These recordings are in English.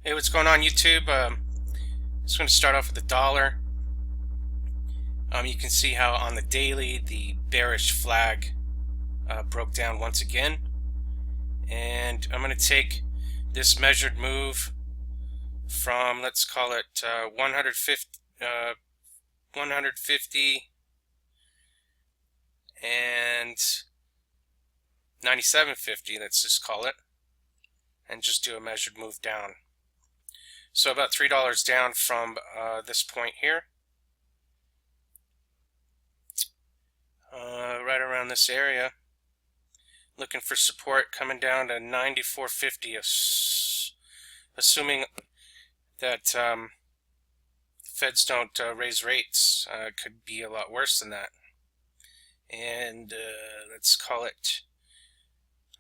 Hey, what's going on, YouTube? Just going to start off with the dollar. You can see how on the daily the bearish flag broke down once again, and I'm going to take this measured move from, let's call it 150 and 97.50. Let's just call it, and just do a measured move down. So about $3 down from this point here. Right around this area, looking for support coming down to 94.50, assuming that Feds don't raise rates. Could be a lot worse than that. And let's call it,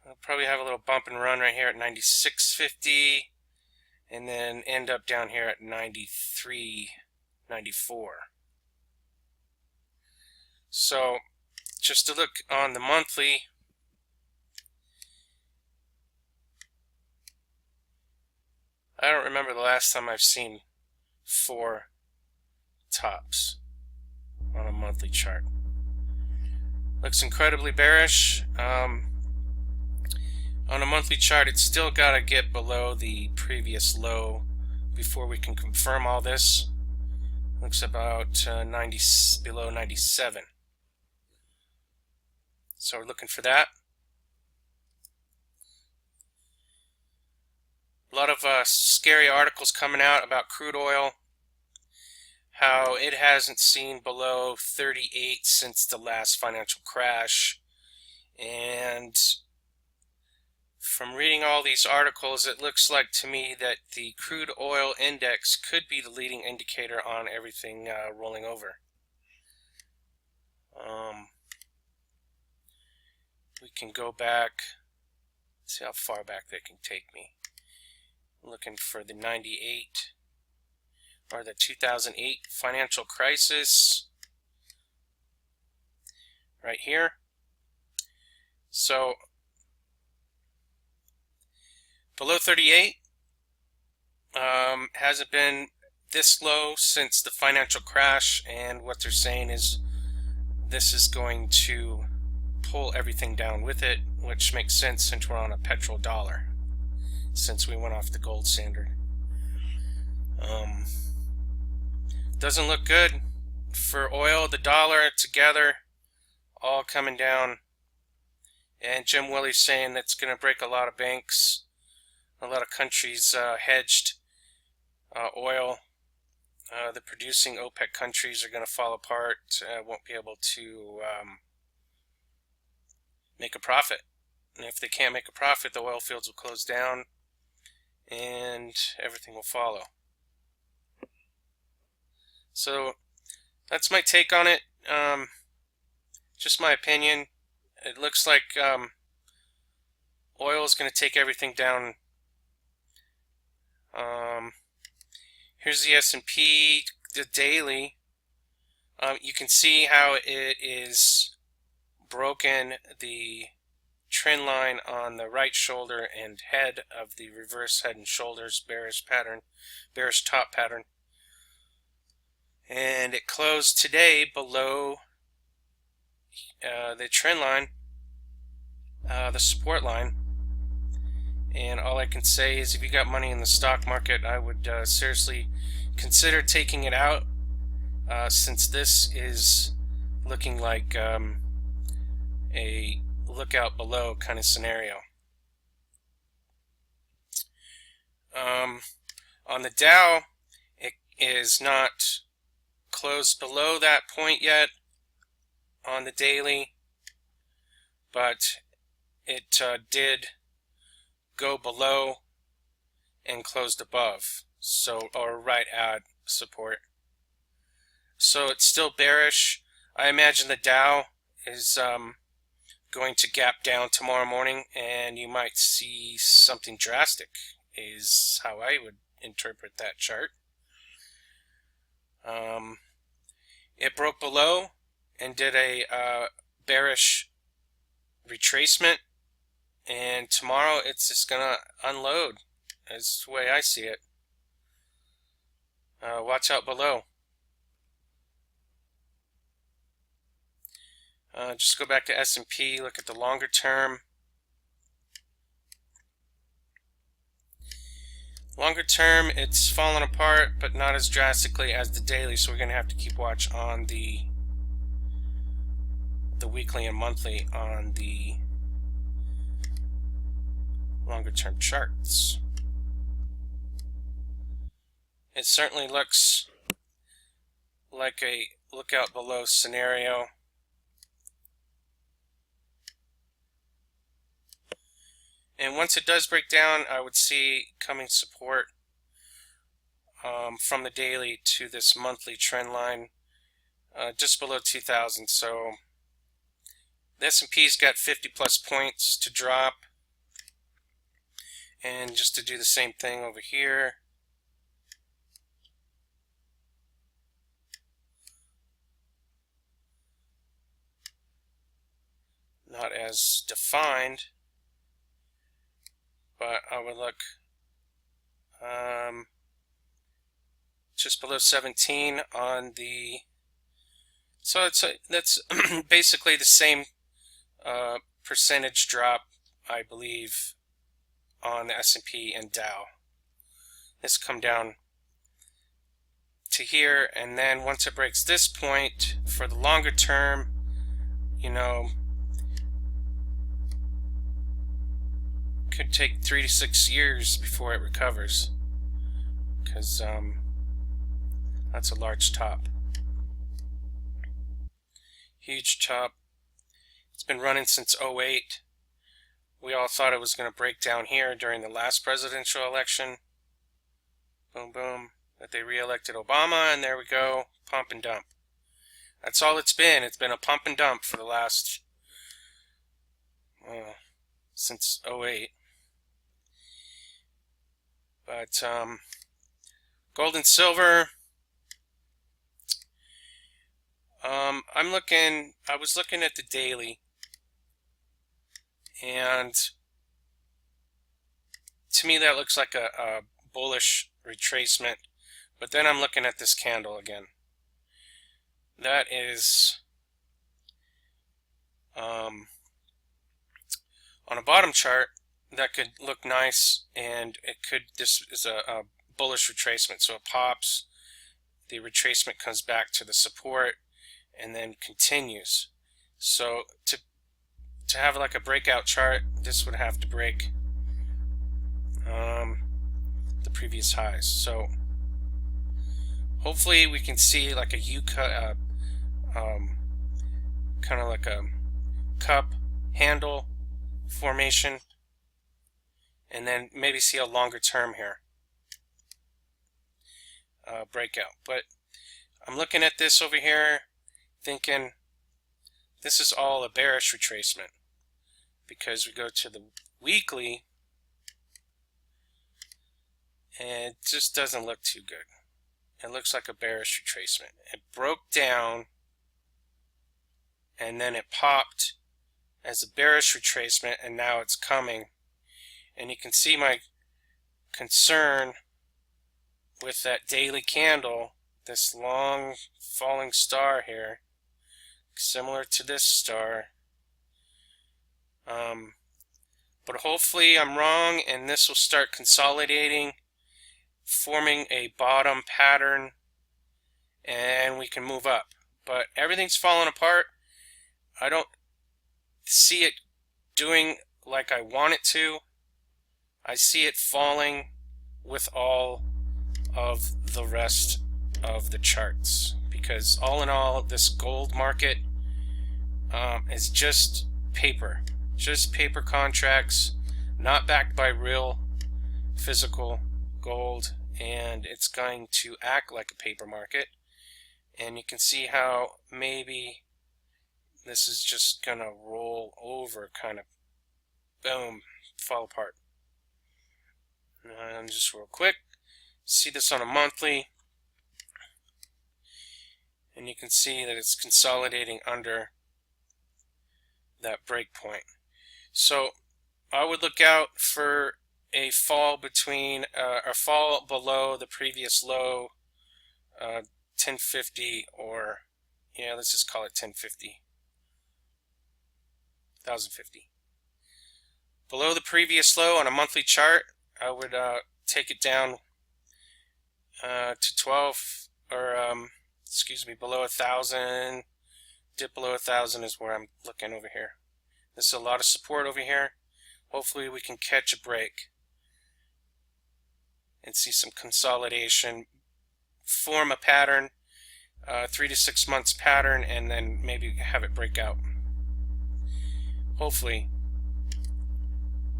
I'll probably have a little bump and run right here at 96.50, and then end up down here at 93.94. So just to look on the monthly, I don't remember the last time I've seen 4 tops on a monthly chart. Looks incredibly bearish. On a monthly chart, it's still got to get below the previous low before we can confirm all this. Looks about below 97. So we're looking for that. A lot of scary articles coming out about crude oil, how it hasn't seen below 38 since the last financial crash. And from reading all these articles, it looks like to me that the crude oil index could be the leading indicator on everything rolling over. We can go back, see how far back they can take me. Looking for the 98 or the 2008 financial crisis right here. So below 38 hasn't been this low since the financial crash, and what they're saying is this is going to pull everything down with it, which makes sense since we're on a petrodollar, since we went off the gold standard. Doesn't look good for oil, the dollar together, all coming down. And Jim Willie's saying that's going to break a lot of banks. A lot of countries hedged oil. The producing OPEC countries are going to fall apart, won't be able to make a profit. And if they can't make a profit, the oil fields will close down and everything will follow. So that's my take on it. Just my opinion. It looks like oil is going to take everything down. Here's the S&P, the daily. You can see how it is broken the trend line on the right shoulder and head of the reverse head and shoulders bearish pattern, bearish top pattern. And it closed today below the trend line, the support line. And all I can say is if you got money in the stock market, I would seriously consider taking it out, since this is looking like a lookout below kind of scenario. On the Dow, it is not closed below that point yet on the daily, but it did go below and closed above, so, or right at support. So it's still bearish. I imagine the Dow is going to gap down tomorrow morning, and you might see something drastic, is how I would interpret that chart. It broke below and did a bearish retracement, and tomorrow it's just gonna unload. That's the way I see it. watch out below. Just go back to S&P, look at the longer term. Longer term, it's fallen apart, but not as drastically as the daily, so we're going to have to keep watch on the weekly and monthly on the longer term charts. It certainly looks like a lookout below scenario. And once it does break down, I would see coming support from the daily to this monthly trend line just below 2,000. So the S&P's got 50 plus points to drop, and just to do the same thing over here. Not as defined, but I would look just below 17 on the, so that's basically the same percentage drop, I believe, on the S&P and Dow. This come down to here, and then once it breaks this point for the longer term, you know, could take 3 to 6 years before it recovers, because that's a large top, huge top. It's been running since 08. We all thought it was going to break down here during the last presidential election. Boom, boom. But they re-elected Obama, and there we go, pump and dump. That's all it's been. It's been a pump and dump for the last, since 08. But gold and silver, I was looking at the daily, and to me that looks like a bullish retracement. But then I'm looking at this candle again. That is on a bottom chart, that could look nice, and it could, this is a bullish retracement. So it pops, the retracement comes back to the support, and then continues. So to have like a breakout chart, this would have to break the previous highs. So hopefully we can see like a U-cut, kind of like a cup handle formation, and then maybe see a longer term here breakout. But I'm looking at this over here thinking this is all a bearish retracement, because we go to the weekly and it just doesn't look too good. It looks like a bearish retracement. It broke down and then it popped as a bearish retracement, and now it's coming. And you can see my concern with that daily candle, this long falling star here, similar to this star. But hopefully I'm wrong, and this will start consolidating, forming a bottom pattern, and we can move up. But everything's falling apart. I don't see it doing like I want it to. I see it falling with all of the rest of the charts, because all in all, this gold market is just paper contracts, not backed by real physical gold, and it's going to act like a paper market. And you can see how maybe this is just gonna roll over, kind of boom, fall apart. And just real quick, see this on a monthly, and you can see that it's consolidating under that break point. So I would look out for a fall between a fall below the previous low 1050, or yeah, let's just call it 1050, 1050. Below the previous low on a monthly chart, I would take it down to 12, or excuse me, below 1,000. Dip below 1,000 is where I'm looking over here. There's a lot of support over here. Hopefully we can catch a break and see some consolidation, form a pattern, 3 to 6 months pattern, and then maybe have it break out. Hopefully.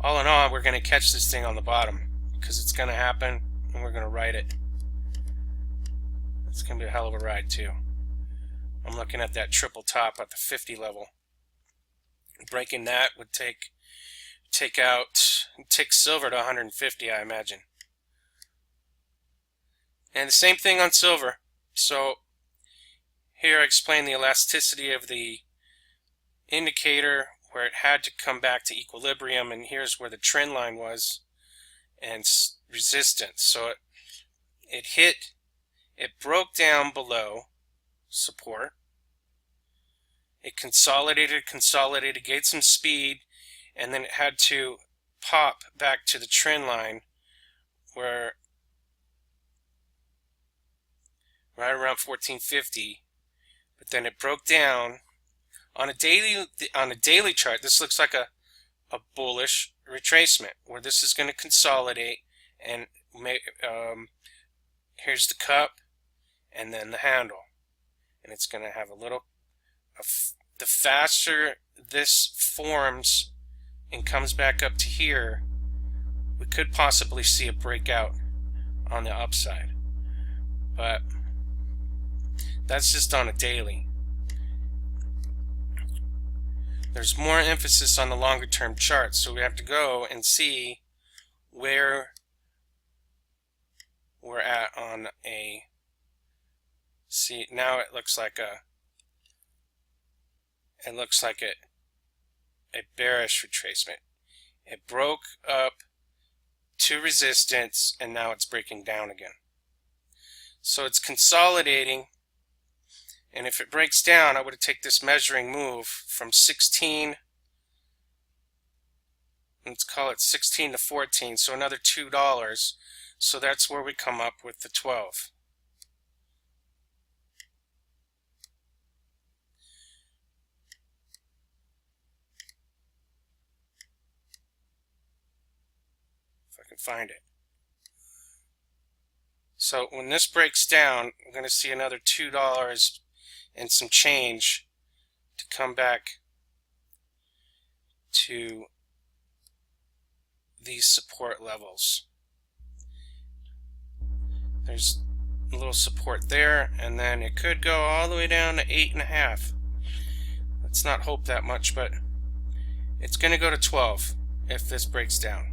All in all, we're going to catch this thing on the bottom, because it's going to happen, and we're going to ride it. It's going to be a hell of a ride too. I'm looking at that triple top at the 50 level. Breaking that would take silver to 150, I imagine. And the same thing on silver. So here I explain the elasticity of the indicator, where it had to come back to equilibrium, and here's where the trend line was, and resistance. So it broke down below support. It consolidated, gained some speed, and then it had to pop back to the trend line, where right around 1450, but then it broke down. On a daily chart, this looks like a bullish retracement, where this is going to consolidate, and here's the cup and then the handle, and it's going to have a little. The faster this forms and comes back up to here, we could possibly see a breakout on the upside, but that's just on a daily. There's more emphasis on the longer term chart, so we have to go and see where we're at on a. See, now it looks like a bearish retracement. It broke up to resistance, and now it's breaking down again. So it's consolidating. And if it breaks down, I would take this measuring move from 16, let's call it 16 to 14, so another $2. So that's where we come up with the 12. If I can find it. So when this breaks down, we're going to see another $2 and some change to come back to these support levels. There's a little support there, and then it could go all the way down to 8.5. Let's not hope that much, but it's going to go to 12 if this breaks down.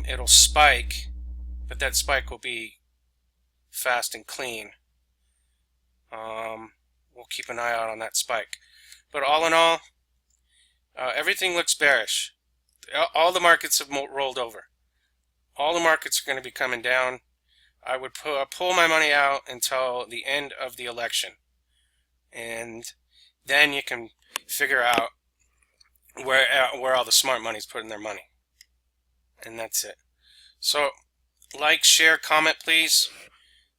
It'll spike, but that spike will be fast and clean. We'll keep an eye out on that spike. But all in all, everything looks bearish. All the markets have rolled over. All the markets are going to be coming down. I would pull my money out until the end of the election, and then you can figure out where all the smart money is putting their money. And that's it. So, like, share, comment, please.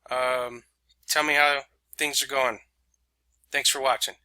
Tell me how things are going. Thanks for watching.